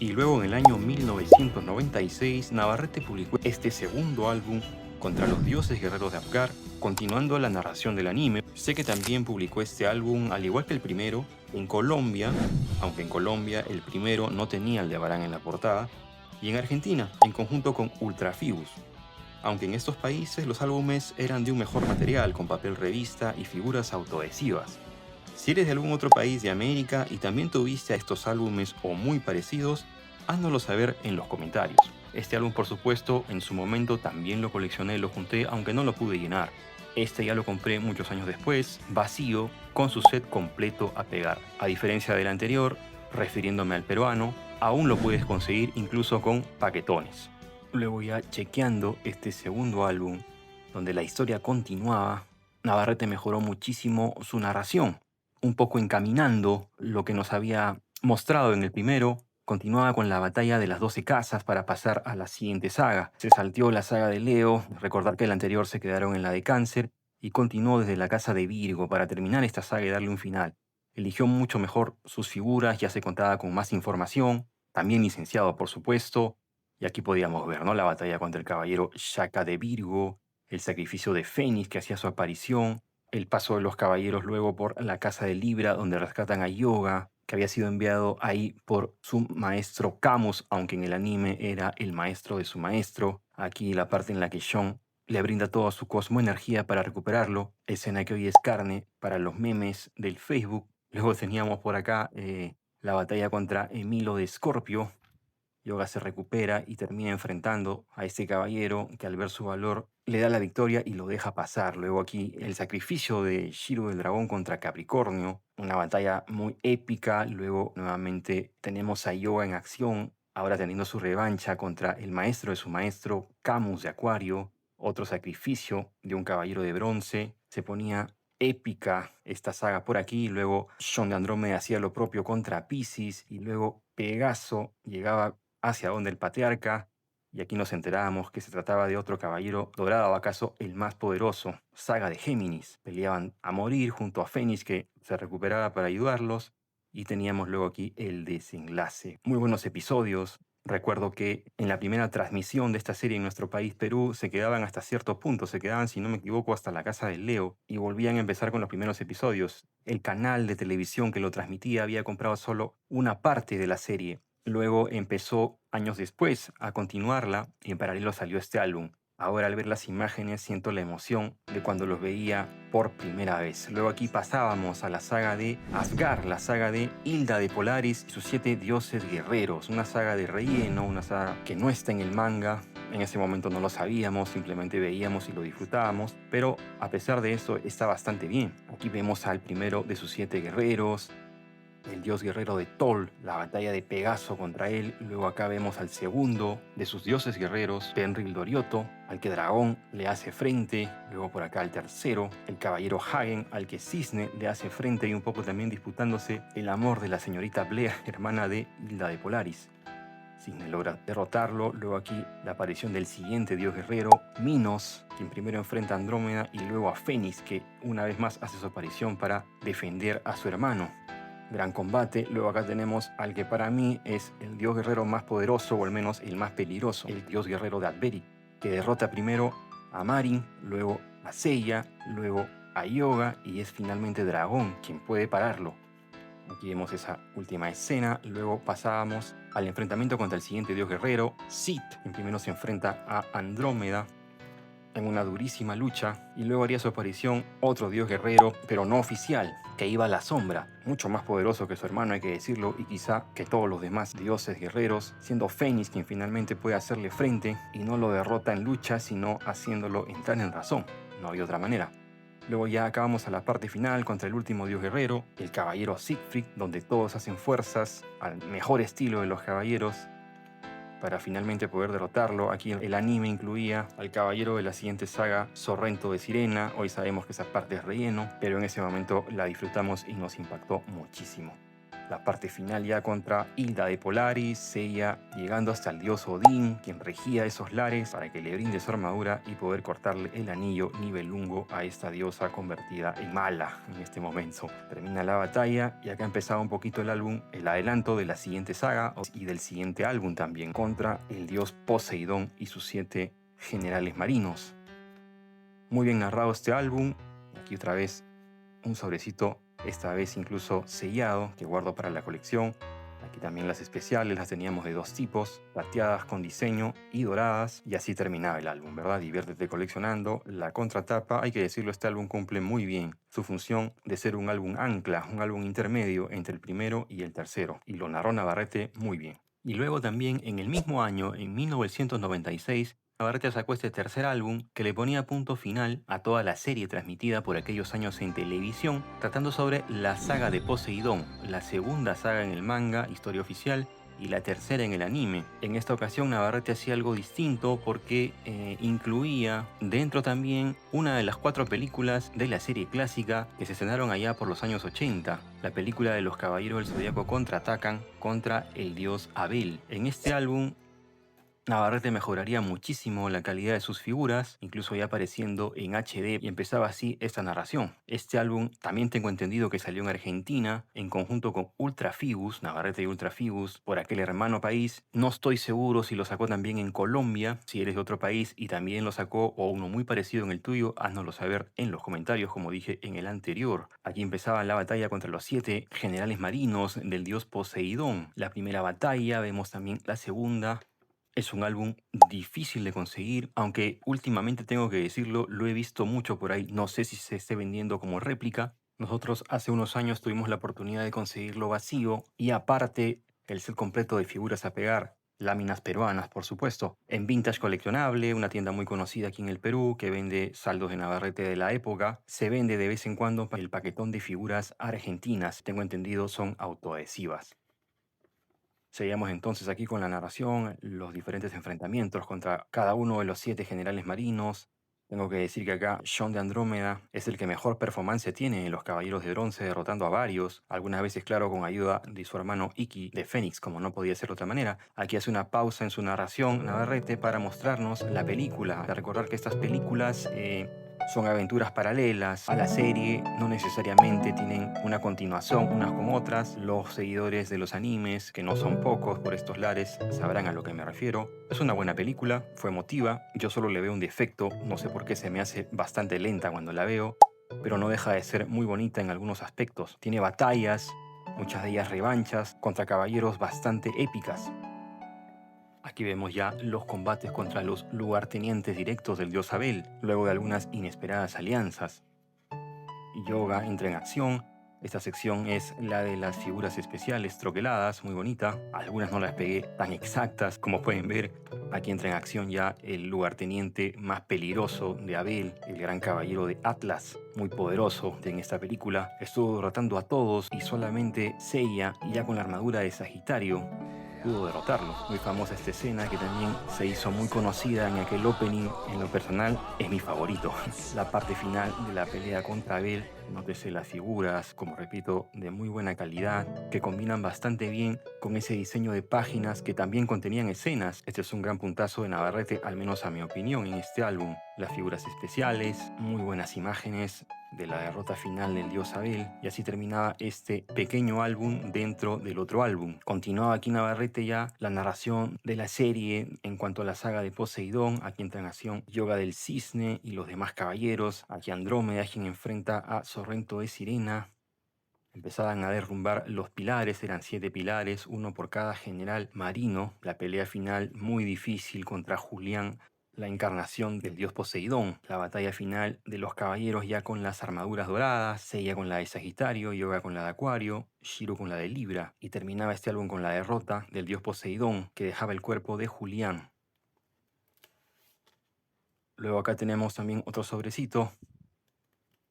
Y luego en el año 1996, Navarrete publicó este segundo álbum contra los dioses guerreros de Asgard, continuando la narración del anime. Sé que también publicó este álbum, al igual que el primero, en Colombia, aunque en Colombia el primero no tenía el de Abarán en la portada, y en Argentina, en conjunto con Ultrafibus. Aunque en estos países los álbumes eran de un mejor material, con papel revista y figuras autoadhesivas. Si eres de algún otro país de América y también tuviste a estos álbumes o muy parecidos, háznoslo saber en los comentarios. Este álbum, por supuesto, en su momento también lo coleccioné, lo junté, aunque no lo pude llenar. Este ya lo compré muchos años después, vacío, con su set completo a pegar. A diferencia del anterior, refiriéndome al peruano, aún lo puedes conseguir incluso con paquetones. Luego ya chequeando este segundo álbum, donde la historia continuaba, Navarrete mejoró muchísimo su narración, un poco encaminando lo que nos había mostrado en el primero. Continuaba con la batalla de las 12 casas para pasar a la siguiente saga. Se salteó la saga de Leo, recordar que el anterior se quedaron en la de Cáncer, y continuó desde la casa de Virgo para terminar esta saga y darle un final. Eligió mucho mejor sus figuras, ya se contaba con más información, también licenciado por supuesto, y aquí podíamos ver, ¿no?, la batalla contra el caballero Shaka de Virgo, el sacrificio de Fénix que hacía su aparición, el paso de los caballeros luego por la casa de Libra, donde rescatan a Yoga, que había sido enviado ahí por su maestro Camus, aunque en el anime era el maestro de su maestro. Aquí la parte en la que Sean le brinda toda su cosmoenergía para recuperarlo, escena que hoy es carne para los memes del Facebook. Luego teníamos por acá la batalla contra Emilo de Scorpio. Yoga se recupera y termina enfrentando a este caballero que, al ver su valor, le da la victoria y lo deja pasar. Luego aquí el sacrificio de Shiro del Dragón contra Capricornio, una batalla muy épica. Luego nuevamente tenemos a Yoga en acción, ahora teniendo su revancha contra el maestro de su maestro, Camus de Acuario. Otro sacrificio de un caballero de bronce. Se ponía épica esta saga por aquí. Luego Sean de Andrómeda hacía lo propio contra Piscis, y luego Pegaso llegaba hacia donde el patriarca, y aquí nos enterábamos que se trataba de otro caballero dorado, acaso el más poderoso. Saga de Géminis, peleaban a morir junto a Fénix, que se recuperaba para ayudarlos, y teníamos luego aquí el desenlace. Muy buenos episodios. Recuerdo que en la primera transmisión de esta serie en nuestro país, Perú, se quedaban hasta cierto punto, se quedaban, si no me equivoco, hasta la casa de Leo, y volvían a empezar con los primeros episodios. El canal de televisión que lo transmitía había comprado solo una parte de la serie. Luego empezó, años después, a continuarla, y en paralelo salió este álbum. Ahora, al ver las imágenes, siento la emoción de cuando los veía por primera vez. Luego aquí pasábamos a la saga de Asgard, la saga de Hilda de Polaris y sus 7 dioses guerreros. Una saga de relleno, una saga que no está en el manga. En ese momento no lo sabíamos, simplemente veíamos y lo disfrutábamos. Pero a pesar de eso, está bastante bien. Aquí vemos al primero de sus 7 guerreros, el dios guerrero de Tol, la batalla de Pegaso contra él. Luego acá vemos al segundo de sus dioses guerreros, Penril Dorioto, al que Dragón le hace frente. Luego por acá el tercero, el caballero Hagen, al que Cisne le hace frente, y un poco también disputándose el amor de la señorita Blair, hermana de Hilda de Polaris. Cisne logra derrotarlo. Luego aquí la aparición del siguiente dios guerrero, Minos, quien primero enfrenta a Andrómeda y luego a Fénix, que una vez más hace su aparición para defender a su hermano. Gran combate. Luego acá tenemos al que para mí es el dios guerrero más poderoso, o al menos el más peligroso, el dios guerrero de Adberic, que derrota primero a Marin, luego a Seiya, luego a Yoga, y es finalmente Dragón quien puede pararlo. Aquí vemos esa última escena. Luego pasábamos al enfrentamiento contra el siguiente dios guerrero, Sith, quien primero se enfrenta a Andrómeda en una durísima lucha, y luego haría su aparición otro dios guerrero, pero no oficial, que iba a la sombra, mucho más poderoso que su hermano, hay que decirlo, y quizá que todos los demás dioses guerreros, siendo Fénix quien finalmente puede hacerle frente y no lo derrota en lucha, sino haciéndolo entrar en razón. No había otra manera. Luego ya acabamos a la parte final contra el último dios guerrero, el caballero Siegfried, donde todos hacen fuerzas al mejor estilo de los caballeros para finalmente poder derrotarlo. Aquí el anime incluía al caballero de la siguiente saga, Sorrento de Sirena. Hoy sabemos que esa parte es relleno, pero en ese momento la disfrutamos y nos impactó muchísimo. La parte final ya contra Hilda de Polaris, Seiya llegando hasta el dios Odín, quien regía esos lares para que le brinde su armadura y poder cortarle el anillo Nibelungo a esta diosa convertida en mala en este momento. Termina la batalla y acá empezaba un poquito el álbum, el adelanto de la siguiente saga y del siguiente álbum también, contra el dios Poseidón y sus 7 generales marinos. Muy bien narrado este álbum. Aquí otra vez un sobrecito, esta vez incluso sellado, que guardo para la colección. Aquí también las especiales, las teníamos de 2 tipos, plateadas con diseño y doradas, y así terminaba el álbum, ¿verdad? Diviértete coleccionando. La contratapa, hay que decirlo, este álbum cumple muy bien su función de ser un álbum ancla, un álbum intermedio entre el primero y el tercero, y lo narró Navarrete muy bien. Y luego también en el mismo año, en 1996, Navarrete sacó este tercer álbum que le ponía punto final a toda la serie transmitida por aquellos años en televisión, tratando sobre la saga de Poseidón, la segunda saga en el manga, historia oficial, y la tercera en el anime. En esta ocasión Navarrete hacía algo distinto porque incluía dentro también una de las 4 películas de la serie clásica que se estrenaron allá por los años 80, la película de los Caballeros del Zodiaco contraatacan contra el dios Abel. En este álbum Navarrete mejoraría muchísimo la calidad de sus figuras, incluso ya apareciendo en HD, y empezaba así esta narración. Este álbum también tengo entendido que salió en Argentina en conjunto con Ultrafigus, Navarrete y Ultrafigus, por aquel hermano país. No estoy seguro si lo sacó también en Colombia, si eres de otro país y también lo sacó o uno muy parecido en el tuyo, háznoslo saber en los comentarios, como dije en el anterior. Aquí empezaba la batalla contra los 7 generales marinos del dios Poseidón. La primera batalla, vemos también la segunda. Es un álbum difícil de conseguir, aunque últimamente tengo que decirlo, lo he visto mucho por ahí. No sé si se esté vendiendo como réplica. Nosotros hace unos años tuvimos la oportunidad de conseguirlo vacío y aparte el set completo de figuras a pegar, láminas peruanas, por supuesto, en Vintage Coleccionable, una tienda muy conocida aquí en el Perú que vende saldos de Navarrete de la época. Se vende de vez en cuando el paquetón de figuras argentinas. Tengo entendido son autoadhesivas. Seguíamos entonces aquí con la narración, los diferentes enfrentamientos contra cada uno de los 7 generales marinos. Tengo que decir que acá John de Andrómeda es el que mejor performance tiene en los Caballeros de Bronce, derrotando a varios, algunas veces claro con ayuda de su hermano Iki de Fénix, como no podía ser de otra manera. Aquí hace una pausa en su narración, Navarrete, para mostrarnos la película. De recordar que estas películas son aventuras paralelas a la serie, no necesariamente tienen una continuación unas con otras. Los seguidores de los animes, que no son pocos por estos lares, sabrán a lo que me refiero. Es una buena película, fue emotiva, yo solo le veo un defecto, no sé por qué se me hace bastante lenta cuando la veo, pero no deja de ser muy bonita en algunos aspectos. Tiene batallas, muchas de ellas revanchas, contra caballeros bastante épicas. Aquí vemos ya los combates contra los lugartenientes directos del dios Abel, luego de algunas inesperadas alianzas. Yoga entra en acción. Esta sección es la de las figuras especiales troqueladas, muy bonita. Algunas no las pegué tan exactas como pueden ver. Aquí entra en acción ya el lugarteniente más peligroso de Abel, el gran caballero de Atlas, muy poderoso en esta película. Estuvo derrotando a todos y solamente Seiya, ya con la armadura de Sagitario, pudo derrotarlo. Muy famosa esta escena que también se hizo muy conocida en aquel opening. En lo personal es mi favorito. La parte final de la pelea contra Abel. Nótese las figuras, como repito, de muy buena calidad, que combinan bastante bien con ese diseño de páginas que también contenían escenas. Este es un gran puntazo de Navarrete, al menos a mi opinión, en este álbum. Las figuras especiales, muy buenas imágenes de la derrota final del dios Abel, y así terminaba este pequeño álbum dentro del otro álbum. Continuaba aquí Navarrete ya la narración de la serie en cuanto a la saga de Poseidón. Aquí entra en acción Yoga del Cisne y los demás caballeros. Aquí Andrómeda, quien enfrenta a Sorrento de Sirena. Empezaban a derrumbar los pilares, eran 7 pilares, uno por cada general marino. La pelea final muy difícil contra Julián, la encarnación del dios Poseidón. La batalla final de los caballeros ya con las armaduras doradas, Seiya con la de Sagitario, Yoga con la de Acuario, Shiro con la de Libra. Y terminaba este álbum con la derrota del dios Poseidón, que dejaba el cuerpo de Julián. Luego acá tenemos también otro sobrecito,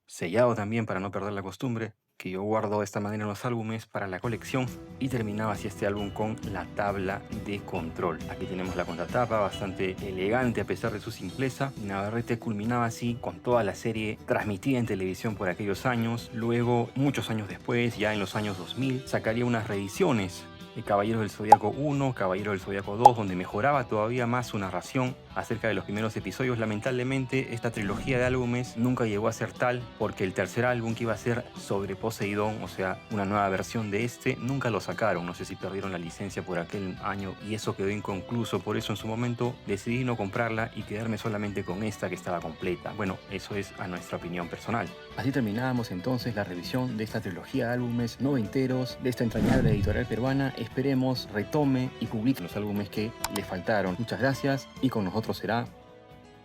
sellado también para no perder la costumbre. que yo guardo de esta manera los álbumes para la colección, y terminaba así este álbum con la tabla de control. Aquí tenemos la contratapa, bastante elegante a pesar de su simpleza. Navarrete culminaba así con toda la serie transmitida en televisión por aquellos años. Luego, muchos años después, ya en los años 2000, sacaría unas reediciones de Caballeros del Zodiaco 1, Caballero del Zodiaco 2, donde mejoraba todavía más su narración acerca de los primeros episodios. Lamentablemente, esta trilogía de álbumes nunca llegó a ser tal, porque el tercer álbum, que iba a ser sobre Poseidón, o sea, una nueva versión de este, nunca lo sacaron. No sé si perdieron la licencia por aquel año y eso quedó inconcluso. Por eso en su momento decidí no comprarla y quedarme solamente con esta, que estaba completa. Bueno, eso es a nuestra opinión personal. Así terminábamos entonces la revisión de esta trilogía de álbumes noventeros de esta entrañable editorial peruana. Esperemos retome y publique los álbumes que le faltaron. Muchas gracias y con nosotros será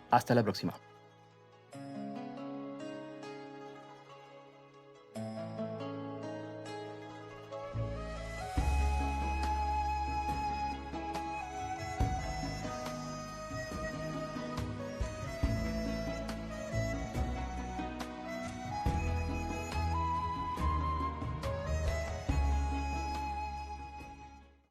hasta la próxima.